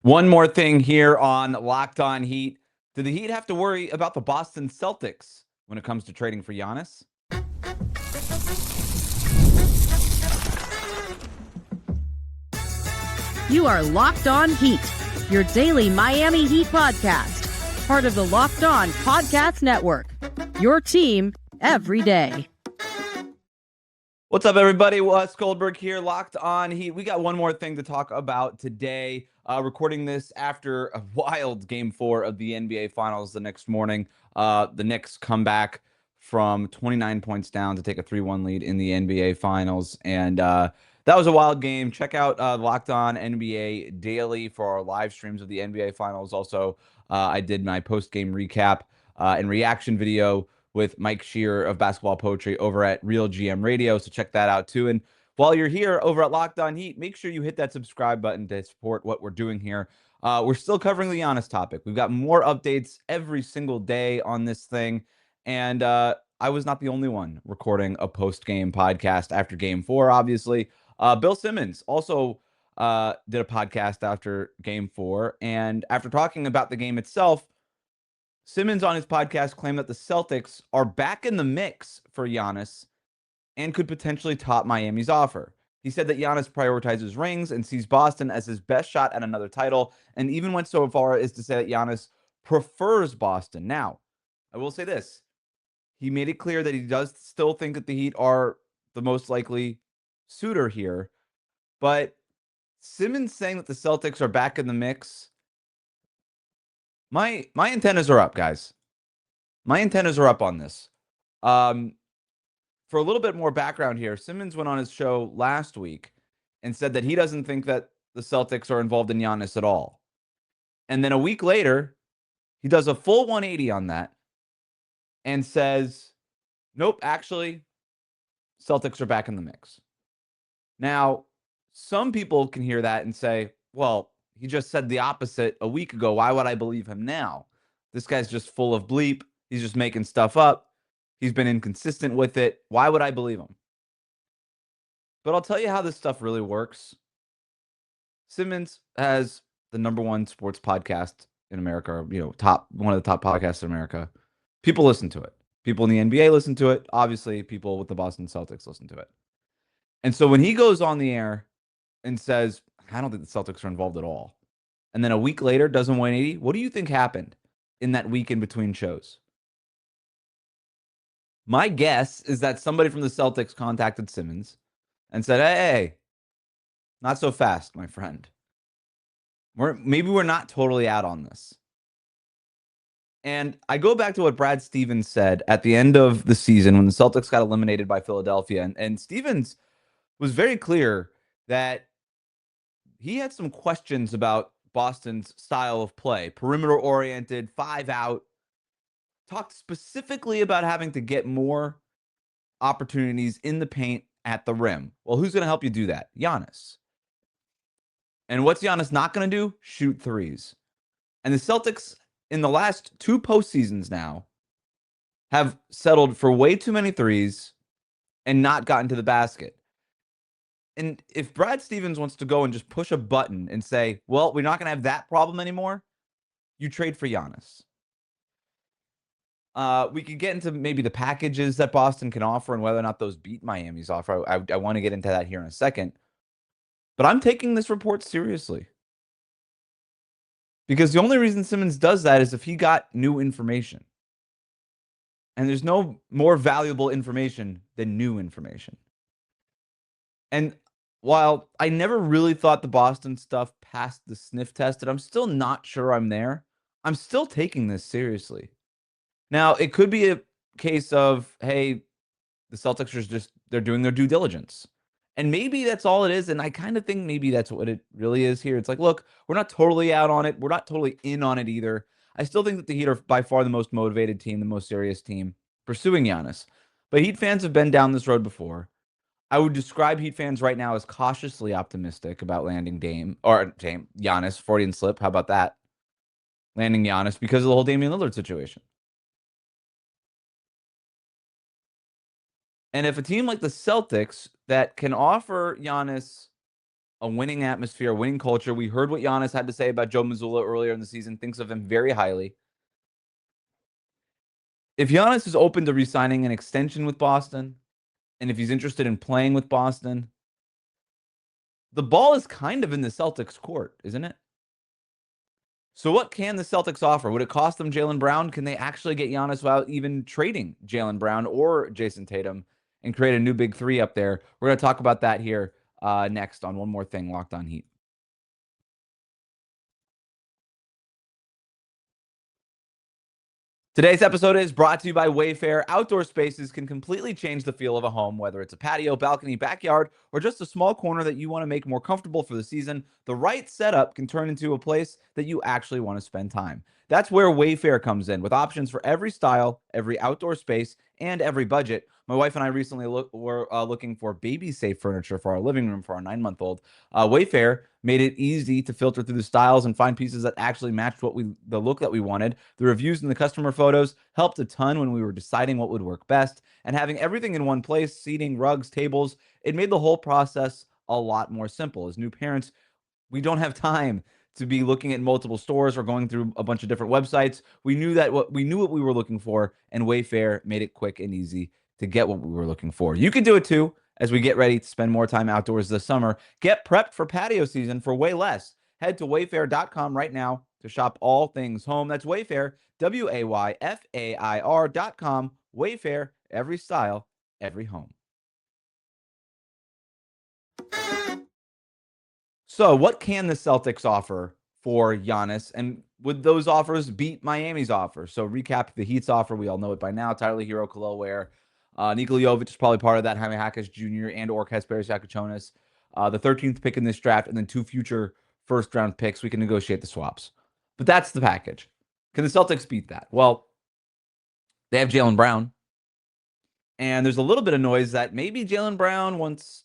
One more thing here on Locked On Heat. Do the Heat have to worry about the Boston Celtics when it comes to trading for Giannis? You are Locked On Heat, your daily Miami Heat podcast, part of the Locked On Podcast Network, your team every day. What's up, everybody? Wes Goldberg here, Locked On Heat. We got one more thing to talk about today. Recording this after a wild Game 4 of the NBA Finals the next morning. The Knicks come back from 29 points down to take a 3-1 lead in the NBA Finals. And that was a wild game. Check out Locked On NBA Daily for our live streams of the NBA Finals. Also, I did my post-game recap and reaction video with Mike Shearer of Basketball Poetry over at Real GM Radio. So check that out too. And while you're here over at Locked On Heat, make sure you hit that subscribe button to support what we're doing here. We're still covering the Giannis topic. We've got more updates every single day on this thing. And I was not the only one recording a post-game podcast after Game 4, obviously. Bill Simmons also did a podcast after Game 4. And after talking about the game itself, Simmons on his podcast claimed that the Celtics are back in the mix for Giannis and could potentially top Miami's offer. He said that Giannis prioritizes rings and sees Boston as his best shot at another title, and even went so far as to say that Giannis prefers Boston. Now, I will say this. He made it clear that he does still think that the Heat are the most likely suitor here, but Simmons saying that the Celtics are back in the mix, my antennas are up, guys. My antennas are up on this. For a little bit more background here, Simmons went on his show last week and said that he doesn't think that the Celtics are involved in Giannis at all. And then a week later, he does a full 180 on that and says, nope, actually, Celtics are back in the mix. Now, some people can hear that and say, well, he just said the opposite a week ago. Why would I believe him now? This guy's just full of bleep. He's just making stuff up. He's been inconsistent with it. Why would I believe him? But I'll tell you how this stuff really works. Simmons has the #1 sports podcast in America, one of the top podcasts in America. People listen to it. People in the NBA listen to it. Obviously, people with the Boston Celtics listen to it. And so when he goes on the air and says, I don't think the Celtics are involved at all, and then a week later does a 180, what do you think happened in that week in between shows? My guess is that somebody from the Celtics contacted Simmons and said, hey, not so fast, my friend. Maybe we're not totally out on this. And I go back to what Brad Stevens said at the end of the season when the Celtics got eliminated by Philadelphia. And Stevens was very clear that he had some questions about Boston's style of play, perimeter-oriented, 5 out. Talked specifically about having to get more opportunities in the paint at the rim. Well, who's going to help you do that? Giannis. And what's Giannis not going to do? Shoot threes. And the Celtics, in the last 2 postseasons now, have settled for way too many threes and not gotten to the basket. And if Brad Stevens wants to go and just push a button and say, well, we're not going to have that problem anymore, you trade for Giannis. We could get into maybe the packages that Boston can offer and whether or not those beat Miami's offer. I want to get into that here in a second. But I'm taking this report seriously. Because the only reason Simmons does that is if he got new information. And there's no more valuable information than new information. And while I never really thought the Boston stuff passed the sniff test, and I'm still not sure I'm there, I'm still taking this seriously. Now, it could be a case of, hey, the Celtics are they're doing their due diligence. And maybe that's all it is. And I kind of think maybe that's what it really is here. It's like, look, we're not totally out on it. We're not totally in on it either. I still think that the Heat are by far the most motivated team, the most serious team pursuing Giannis. But Heat fans have been down this road before. I would describe Heat fans right now as cautiously optimistic about landing Giannis, Freudian slip. How about that? Landing Giannis because of the whole Damian Lillard situation. And if a team like the Celtics that can offer Giannis a winning atmosphere, a winning culture. We heard what Giannis had to say about Joe Mazzulla earlier in the season, thinks of him very highly. If Giannis is open to re-signing an extension with Boston, and if he's interested in playing with Boston, the ball is kind of in the Celtics' court, isn't it? So what can the Celtics offer? Would it cost them Jaylen Brown? Can they actually get Giannis without even trading Jaylen Brown or Jason Tatum and create a new big three up there? We're going to talk about that here next on One More Thing, Locked On Heat. Today's episode is brought to you by Wayfair. Outdoor spaces can completely change the feel of a home, whether it's a patio, balcony, backyard, or just a small corner that you want to make more comfortable for the season. The right setup can turn into a place that you actually want to spend time. That's where Wayfair comes in, with options for every style, every outdoor space, and every budget. My wife and I recently were looking for baby-safe furniture for our living room for our 9-month-old. Wayfair made it easy to filter through the styles and find pieces that actually matched the look that we wanted. The reviews and the customer photos helped a ton when we were deciding what would work best. And having everything in one place, seating, rugs, tables, it made the whole process a lot more simple. As new parents, we don't have time to be looking at multiple stores or going through a bunch of different websites. We knew what we were looking for, and Wayfair made it quick and easy to get what we were looking for. You can do it too. As we get ready to spend more time outdoors this summer, get prepped for patio season for way less. Head to wayfair.com right now to shop all things home. That's Wayfair, WAYFAIR.com. Wayfair, every style, every home. So what can the Celtics offer for Giannis? And would those offers beat Miami's offer? So recap the Heat's offer. We all know it by now. Tyler Hero, Kal'el, Nikola Jovic is probably part of that. Jaime Jaquez Jr. and or Kasperis Yakachonis. The 13th pick in this draft, and then 2 future first-round picks. We can negotiate the swaps. But that's the package. Can the Celtics beat that? Well, they have Jaylen Brown. And there's a little bit of noise that maybe Jaylen Brown wants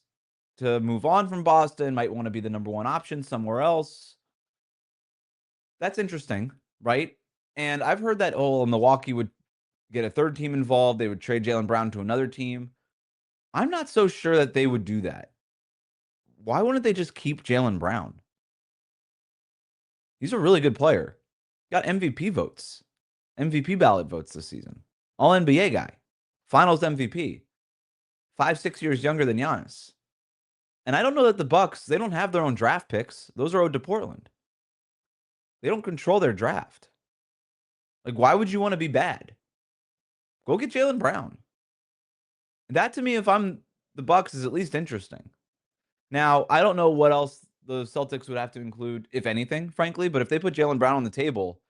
to move on from Boston, might want to be the number one option somewhere else. That's interesting, right? And I've heard that, Milwaukee would get a third team involved. They would trade Jaylen Brown to another team. I'm not so sure that they would do that. Why wouldn't they just keep Jaylen Brown? He's a really good player. Got MVP votes, MVP ballot votes this season. All NBA guy, Finals MVP, 5-6 years younger than Giannis. And I don't know that the Bucks, they don't have their own draft picks. Those are owed to Portland. They don't control their draft. Like, why would you want to be bad? Go get Jaylen Brown. That, to me, if I'm the Bucks, is at least interesting. Now, I don't know what else the Celtics would have to include, if anything, frankly, but if they put Jaylen Brown on the table,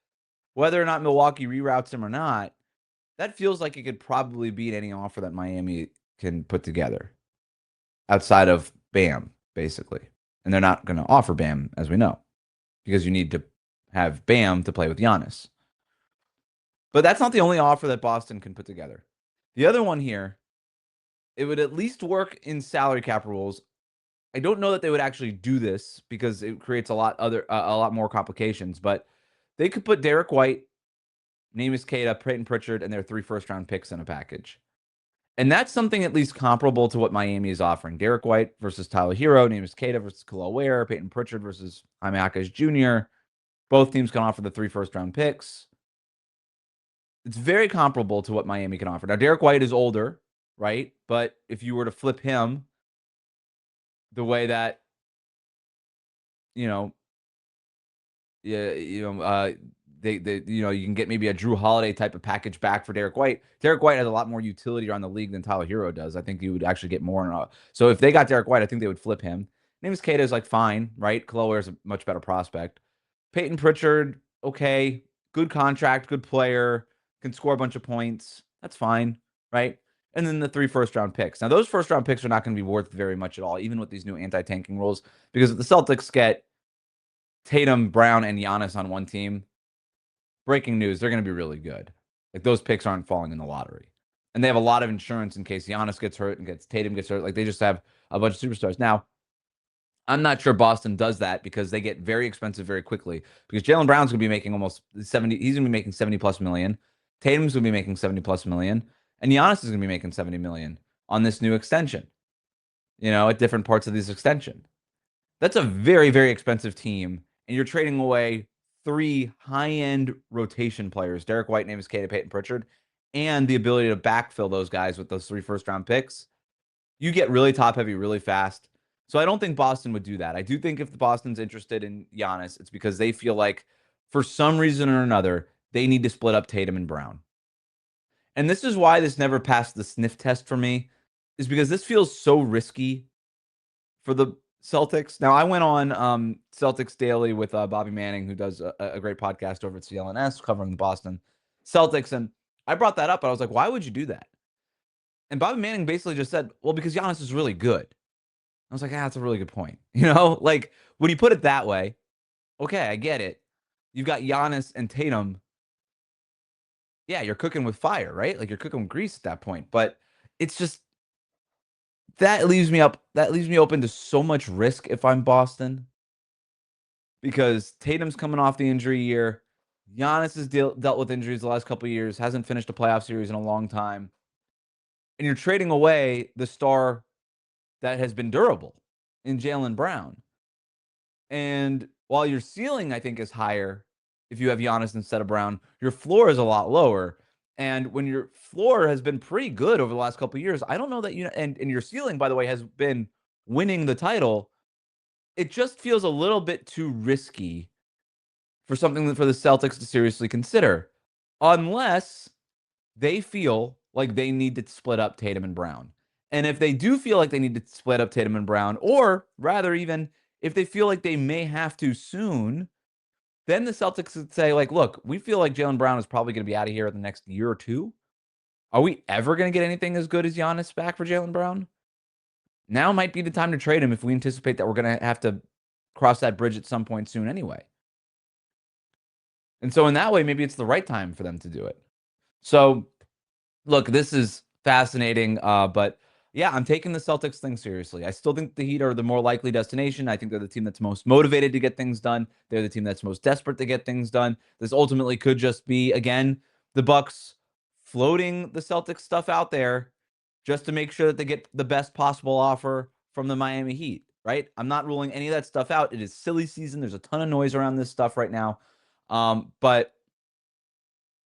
whether or not Milwaukee reroutes him or not, that feels like it could probably beat any offer that Miami can put together outside of Bam, basically. And they're not going to offer Bam, as we know, because you need to have Bam to play with Giannis. But that's not the only offer that Boston can put together. The other one here, it would at least work in salary cap rules. I don't know that they would actually do this because it creates a lot more complications, but they could put Derek White, Neemias Queta, Peyton Pritchard, and their 3 first-round picks in a package. And that's something at least comparable to what Miami is offering. Derek White versus Tyler Hero, Neemias Queta versus Kal'el, Peyton Pritchard versus Jaime Jaquez Jr. Both teams can offer the 3 first-round picks. It's very comparable to what Miami can offer. Now, Derek White is older, right? But if you were to flip him the way that, you can get maybe a Drew Holiday type of package back for Derek White. Derek White has a lot more utility around the league than Tyler Hero does. I think you would actually get more. So if they got Derek White, I think they would flip him. Neemias Queta is fine, right? Kal'el is a much better prospect. Peyton Pritchard, okay, good contract, good player, can score a bunch of points. That's fine, right? And then the 3 first-round picks. Now, those first-round picks are not going to be worth very much at all, even with these new anti-tanking rules, because if the Celtics get Tatum, Brown, and Giannis on one team, breaking news, they're going to be really good. Those picks aren't falling in the lottery. And they have a lot of insurance in case Giannis gets hurt and Tatum gets hurt. They just have a bunch of superstars. Now, I'm not sure Boston does that because they get very expensive very quickly. Because Jaylen Brown's going to be making almost 70. He's going to be making 70 plus million. Tatum's going to be making 70 plus million. And Giannis is going to be making 70 million on this new extension, at different parts of this extension. That's a very, very expensive team, and you're trading away 3 high-end rotation players, Derek White, Navis Cade, Peyton Pritchard, and the ability to backfill those guys with those 3 first-round picks. You get really top-heavy really fast. So I don't think Boston would do that. I do think if Boston's interested in Giannis, it's because they feel like, for some reason or another, they need to split up Tatum and Brown. And this is why this never passed the sniff test for me, is because this feels so risky for the Celtics. Now, I went on Celtics Daily with Bobby Manning, who does a great podcast over at CLNS covering the Boston Celtics. And I brought that up. And I was like, why would you do that? And Bobby Manning basically just said, well, because Giannis is really good. I was like, that's a really good point. Like when you put it that way, okay, I get it. You've got Giannis and Tatum. Yeah, you're cooking with fire, right? Like you're cooking with grease at that point. But it's just, that leaves me open to so much risk if I'm Boston, because Tatum's coming off the injury year. Giannis has dealt with injuries the last couple of years, hasn't finished a playoff series in a long time. And you're trading away the star that has been durable in Jaylen Brown. And while your ceiling, I think, is higher if you have Giannis instead of Brown, your floor is a lot lower. And when your floor has been pretty good over the last couple of years, I don't know that and your ceiling, by the way, has been winning the title. It just feels a little bit too risky for something for the Celtics to seriously consider, unless they feel like they need to split up Tatum and Brown. And if they do feel like they need to split up Tatum and Brown, or rather even if they feel like they may have to soon, then the Celtics would say, like, look, we feel like Jaylen Brown is probably going to be out of here in the next year or two. Are we ever going to get anything as good as Giannis back for Jaylen Brown? Now might be the time to trade him if we anticipate that we're going to have to cross that bridge at some point soon anyway. And so in that way, maybe it's the right time for them to do it. So, look, this is fascinating, but yeah, I'm taking the Celtics thing seriously. I still think the Heat are the more likely destination. I think they're the team that's most motivated to get things done. They're the team that's most desperate to get things done. This ultimately could just be, again, the Bucks floating the Celtics stuff out there just to make sure that they get the best possible offer from the Miami Heat, right? I'm not ruling any of that stuff out. It is silly season. There's a ton of noise around this stuff right now. But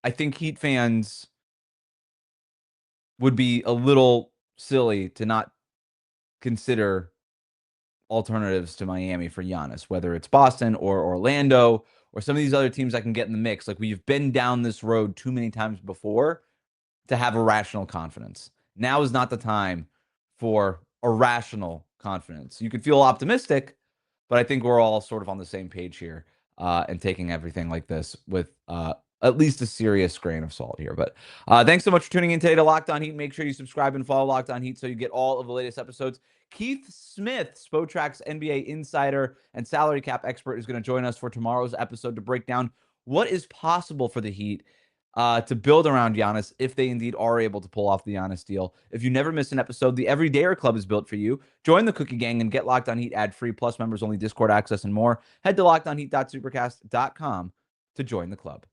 I think Heat fans would be a little silly to not consider alternatives to Miami for Giannis, whether it's Boston or Orlando or some of these other teams that can get in the mix. Like, we've been down this road too many times before to have irrational confidence. Now is not the time for irrational confidence. You can feel optimistic, but I think we're all sort of on the same page here, and taking everything like this with at least a serious grain of salt here. But thanks so much for tuning in today to Locked On Heat. Make sure you subscribe and follow Locked On Heat so you get all of the latest episodes. Keith Smith, Spotrac's NBA insider and salary cap expert, is going to join us for tomorrow's episode to break down what is possible for the Heat to build around Giannis if they indeed are able to pull off the Giannis deal. If you never miss an episode, the Everydayer Club is built for you. Join the Cookie Gang and get Locked On Heat ad-free, plus members-only Discord access and more. Head to lockedonheat.supercast.com to join the club.